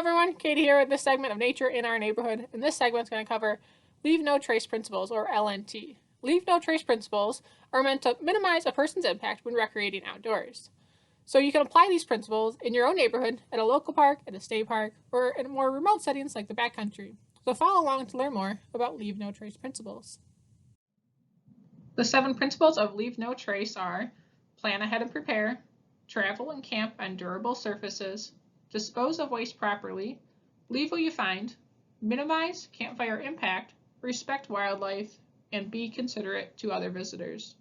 everyone, Katie here with this segment of Nature in Our Neighborhood, and this segment is going to cover Leave No Trace Principles, or LNT. Leave No Trace Principles are meant to minimize a person's impact when recreating outdoors. So you can apply these principles in your own neighborhood, at a local park, at a state park, or in more remote settings like the backcountry. So follow along to learn more about Leave No Trace Principles. The 7 principles of Leave No Trace are: plan ahead and prepare, travel and camp on durable surfaces, dispose of waste properly, leave what you find, minimize campfire impact, respect wildlife, and be considerate to other visitors.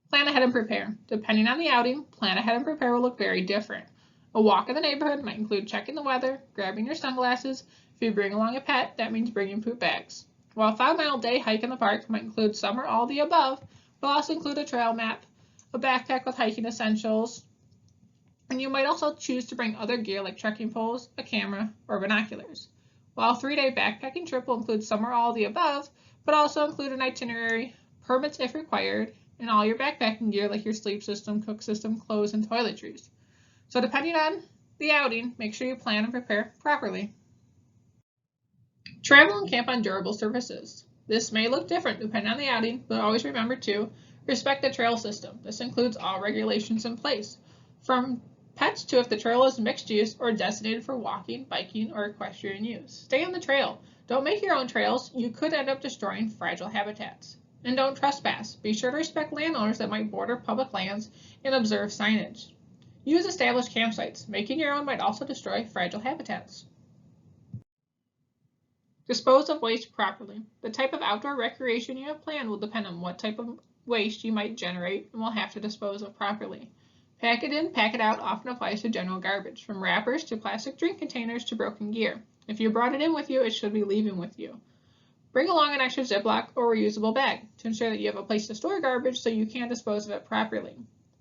Plan ahead and prepare. Depending on the outing, plan ahead and prepare will look very different. A walk in the neighborhood might include checking the weather, grabbing your sunglasses. If you bring along a pet, that means bringing poop bags. While a 5-mile day hike in the park might include some or all of the above, will also include a trail map, a backpack with hiking essentials, and you might also choose to bring other gear like trekking poles, a camera, or binoculars. While a 3-day backpacking trip will include some or all of the above, but also include an itinerary, permits if required, and all your backpacking gear like your sleep system, cook system, clothes, and toiletries. So depending on the outing, make sure you plan and prepare properly. Travel and camp on durable surfaces. This may look different depending on the outing, but always remember to respect the trail system. This includes all regulations in place, from pets to if the trail is mixed use or designated for walking, biking, or equestrian use. Stay on the trail. Don't make your own trails. You could end up destroying fragile habitats. And don't trespass. Be sure to respect landowners that might border public lands and observe signage. Use established campsites. Making your own might also destroy fragile habitats. Dispose of waste properly. The type of outdoor recreation you have planned will depend on what type of waste you might generate and will have to dispose of properly. Pack it in, pack it out often applies to general garbage, from wrappers to plastic drink containers to broken gear. If you brought it in with you, it should be leaving with you. Bring along an extra Ziploc or reusable bag to ensure that you have a place to store garbage so you can dispose of it properly.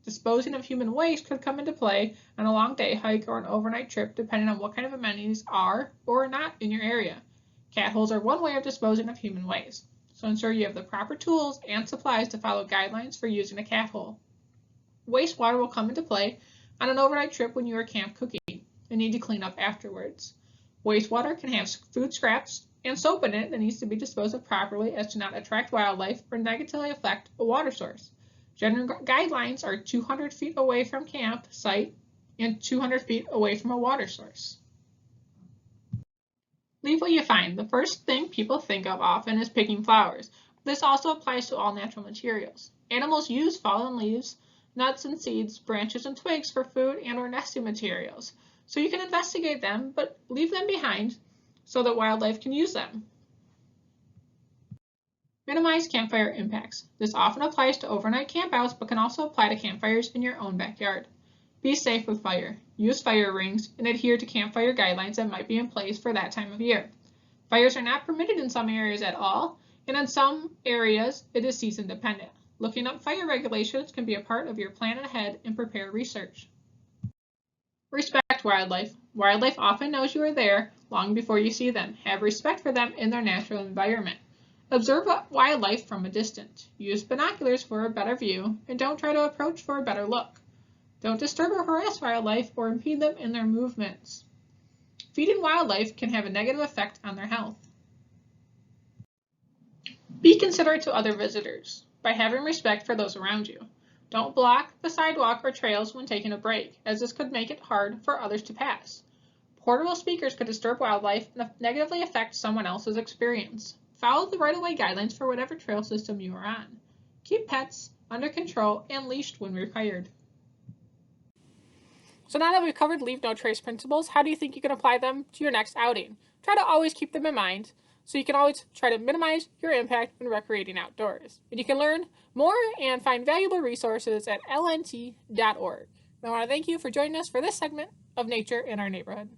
Disposing of human waste could come into play on a long day hike or an overnight trip depending on what kind of amenities are or are not in your area. Cat holes are one way of disposing of human waste, so ensure you have the proper tools and supplies to follow guidelines for using a cat hole. Wastewater will come into play on an overnight trip when you are camp cooking and need to clean up afterwards. Wastewater can have food scraps and soap in it that needs to be disposed of properly as to not attract wildlife or negatively affect a water source. General guidelines are 200 feet away from camp site and 200 feet away from a water source. Leave what you find. The first thing people think of often is picking flowers. This also applies to all natural materials. Animals use fallen leaves, nuts and seeds, branches and twigs for food and or nesting materials. So you can investigate them, but leave them behind so that wildlife can use them. Minimize campfire impacts. This often applies to overnight campouts, but can also apply to campfires in your own backyard. Be safe with fire. Use fire rings and adhere to campfire guidelines that might be in place for that time of year. Fires are not permitted in some areas at all, and in some areas it is season dependent. Looking up fire regulations can be a part of your plan ahead and prepare research. Respect wildlife. Wildlife often knows you are there long before you see them. Have respect for them in their natural environment. Observe wildlife from a distance. Use binoculars for a better view, and don't try to approach for a better look. Don't disturb or harass wildlife or impede them in their movements. Feeding wildlife can have a negative effect on their health. Be considerate to other visitors by having respect for those around you. Don't block the sidewalk or trails when taking a break, as this could make it hard for others to pass. Portable speakers could disturb wildlife and negatively affect someone else's experience. Follow the right-of-way guidelines for whatever trail system you are on. Keep pets under control and leashed when required. So now that we've covered Leave No Trace principles, how do you think you can apply them to your next outing? Try to always keep them in mind, so you can always try to minimize your impact when recreating outdoors. And you can learn more and find valuable resources at lnt.org. I want to thank you for joining us for this segment of Nature in Our Neighborhood.